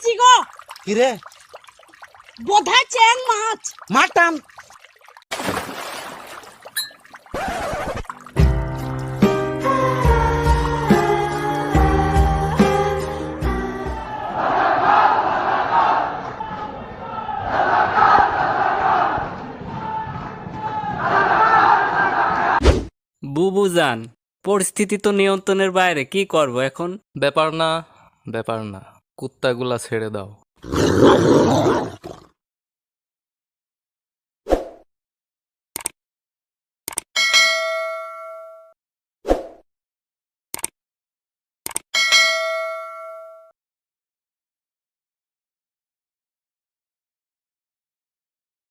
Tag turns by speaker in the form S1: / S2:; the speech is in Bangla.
S1: পেয়েছি গো।
S2: কি রে?
S1: বোধহয় চ্যাং মাছ।
S2: মাটান।
S3: বুবুজান, পরিস্থিতি তো নিয়ন্ত্রণের বাইরে, কি করব এখন?
S4: ব্যাপার না, কুত্তাগুলা ছেড়ে দাও।